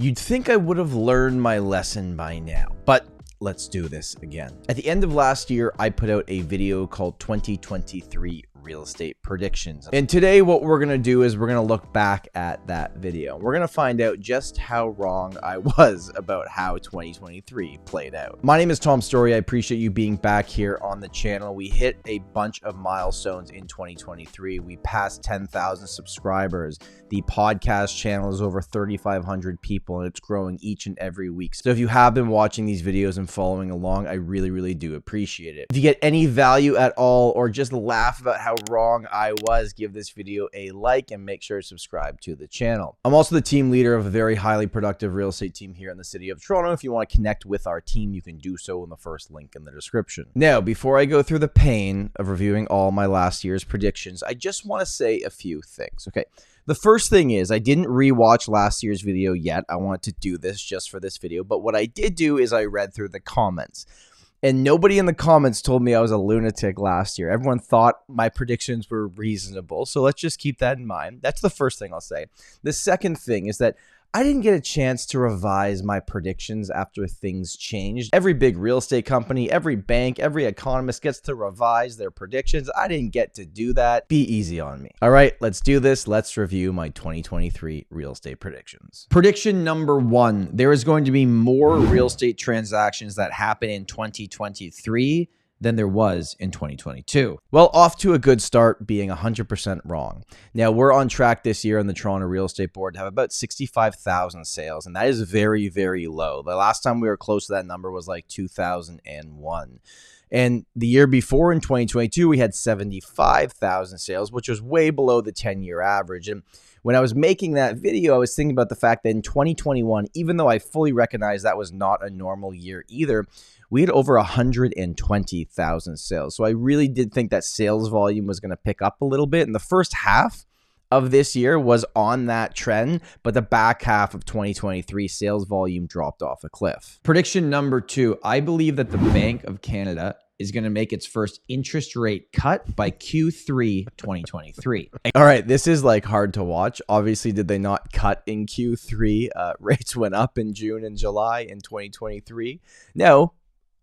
You'd think I would have learned my lesson by now, but let's do this again. At the end of last year, I put out a video called 2023 Real Estate Predictions. And today what we're going to do is we're going to look back at that video. We're going to find out just how wrong I was about how 2023 played out. My name is Tom Storey. I appreciate you being back here on the channel. We hit a bunch of milestones in 2023. We passed 10,000 subscribers. The podcast channel is over 3,500 people and it's growing each and every week. So if you have been watching these videos and following along, I really do appreciate it. If you get any value at all or just laugh about how wrong I was, give this video a like and make sure to subscribe to the channel. I'm also the team leader of a very highly productive real estate team here in the city of Toronto. If you want to connect with our team, you can do so in the first link in the description. Now, before I go through the pain of reviewing all my last year's predictions, I just want to say a few things. Okay. The first thing is I didn't rewatch last year's video yet. I wanted to do this just for this video, but what I did do is I read through the comments. And nobody in the comments told me I was a lunatic last year. Everyone thought my predictions were reasonable. So let's just keep that in mind. That's the first thing I'll say. The second thing is that I didn't get a chance to revise my predictions after things changed. Every big real estate company, every bank, every economist gets to revise their predictions. I didn't get to do that. Be easy on me. All right, let's do this. Let's review my 2023 real estate predictions. Prediction number 1, there is going to be more real estate transactions that happen in 2023 than there was in 2022. Well, off to a good start, being 100% wrong. Now, we're on track this year on the Toronto Real Estate Board to have about 65,000 sales, and that is very low. The last time we were close to that number was like 2001. And the year before in 2022, we had 75,000 sales, which was way below the 10-year average. And when I was making that video, I was thinking about the fact that in 2021, even though I fully recognize that was not a normal year either, we had over 120,000 sales. So I really did think that sales volume was going to pick up a little bit. And the first half of this year was on that trend, but the back half of 2023 sales volume dropped off a cliff. Prediction number 2, I believe that the Bank of Canada is going to make its first interest rate cut by Q3 2023. All right, this is like hard to watch. Obviously, did they not cut in Q3? Rates went up in June and July in 2023. No,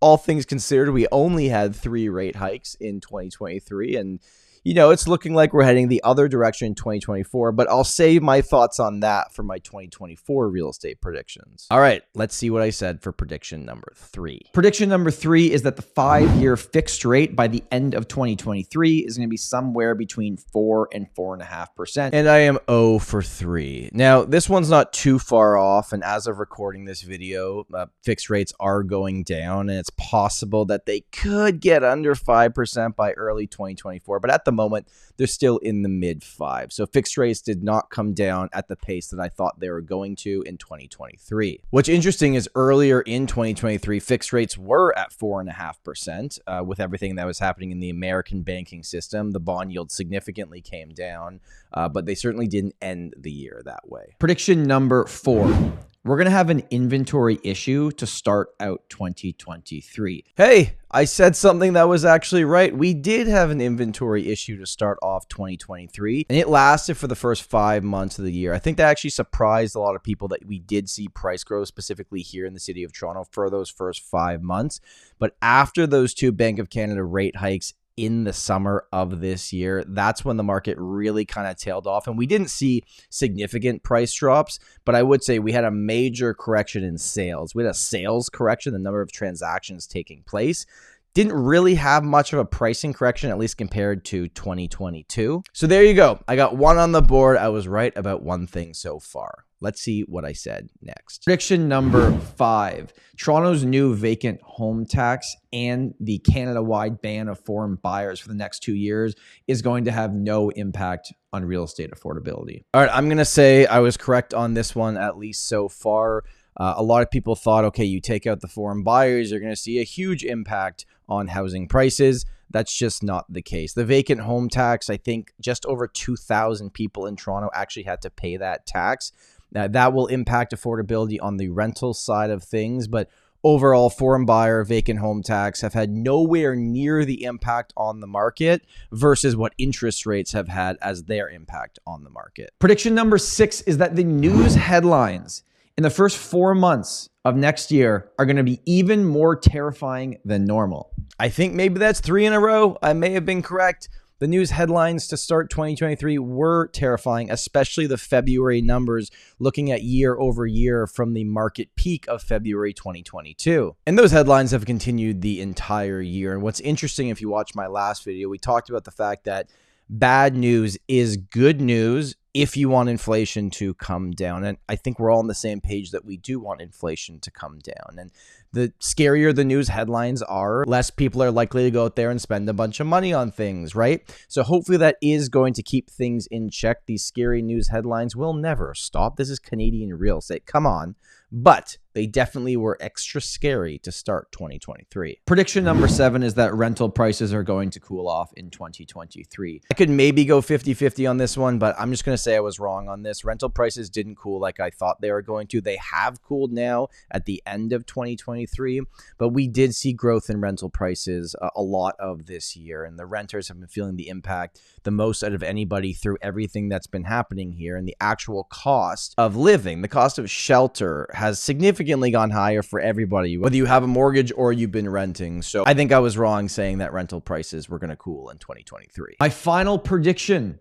all things considered, we only had 3 rate hikes in 2023. And you know, it's looking like we're heading the other direction in 2024, but I'll save my thoughts on that for my 2024 real estate predictions. All right, let's see what I said for prediction number 3. Prediction number 3 is that the 5-year fixed rate by the end of 2023 is going to be somewhere between 4 and 4.5%. And I am 0 for 3. Now, this one's not too far off, and as of recording this video, fixed rates are going down, and it's possible that they could get under 5% by early 2024, but at the moment, they're still in the mid 5. So fixed rates did not come down at the pace that I thought they were going to in 2023. What's interesting is earlier in 2023, fixed rates were at 4.5%. With everything that was happening in the American banking system, the bond yield significantly came down, but they certainly didn't end the year that way. Prediction number 4. We're going to have an inventory issue to start out 2023. Hey, I said something that was actually right. We did have an inventory issue to start off 2023, and it lasted for the first 5 months of the year. I think that actually surprised a lot of people that we did see price growth, specifically here in the city of Toronto, for those first 5 months. But after those 2 Bank of Canada rate hikes in the summer of this year, that's when the market really kind of tailed off. And we didn't see significant price drops, but I would say we had a major correction in sales. We had a sales correction, the number of transactions taking place. Didn't really have much of a pricing correction, at least compared to 2022. So there you go. I got 1 on the board. I was right about 1 thing so far. Let's see what I said next. Prediction number 5. Toronto's new vacant home tax and the Canada-wide ban of foreign buyers for the next 2 years is going to have no impact on real estate affordability. All right, I'm going to say I was correct on this one, at least so far. A lot of people thought, okay, you take out the foreign buyers, you're going to see a huge impact on housing prices. That's just not the case. The vacant home tax, I think just over 2,000 people in Toronto actually had to pay that tax. Now, that will impact affordability on the rental side of things, but overall, foreign buyer, vacant home tax have had nowhere near the impact on the market versus what interest rates have had as their impact on the market. Prediction number 6 is that the news headlines in the first 4 months of next year are going to be even more terrifying than normal. I think maybe that's 3 in a row. I may have been correct. The news headlines to start 2023 were terrifying, especially the February numbers looking at year over year from the market peak of February 2022. And those headlines have continued the entire year. And what's interesting, if you watch my last video, we talked about the fact that bad news is good news if you want inflation to come down. And I think we're all on the same page that we do want inflation to come down. And the scarier the news headlines are, less people are likely to go out there and spend a bunch of money on things, right? So hopefully that is going to keep things in check. These scary news headlines will never stop. This is Canadian real estate. Come on. But they definitely were extra scary to start 2023. Prediction number 7 is that rental prices are going to cool off in 2023. I could maybe go 50-50 on this one, but I'm just going to say I was wrong on this. Rental prices didn't cool like I thought they were going to. They have cooled now at the end of 2023, but we did see growth in rental prices a lot of this year, and the renters have been feeling the impact the most out of anybody through everything that's been happening here. And the actual cost of living, the cost of shelter, has significantly gone higher for everybody, whether you have a mortgage or you've been renting. So I think I was wrong saying that rental prices were going to cool in 2023. My final prediction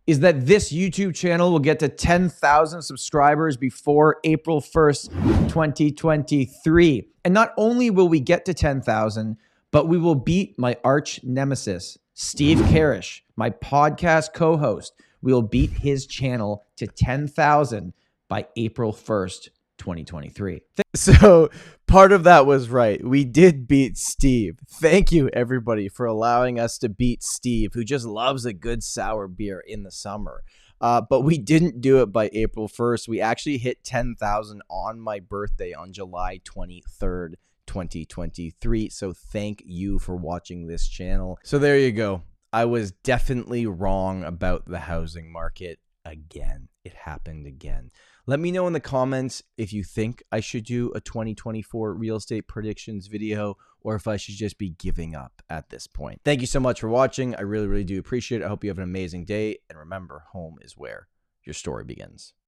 is that this YouTube channel will get to 10,000 subscribers before April 1st, 2023. And not only will we get to 10,000, but we will beat my arch nemesis, Steve Karish, my podcast co-host. We will beat his channel to 10,000 by April 1st, 2023. So part of that was right. We did beat Steve. Thank you, everybody, for allowing us to beat Steve, who just loves a good sour beer in the summer. But we didn't do it by April 1st. We actually hit 10,000 on my birthday on July 23rd, 2023. So thank you for watching this channel. So there you go. I was definitely wrong about the housing market again. It happened again. Let me know in the comments if you think I should do a 2024 real estate predictions video or if I should just be giving up at this point. Thank you so much for watching. I really, really do appreciate it. I hope you have an amazing day. And remember, home is where your story begins.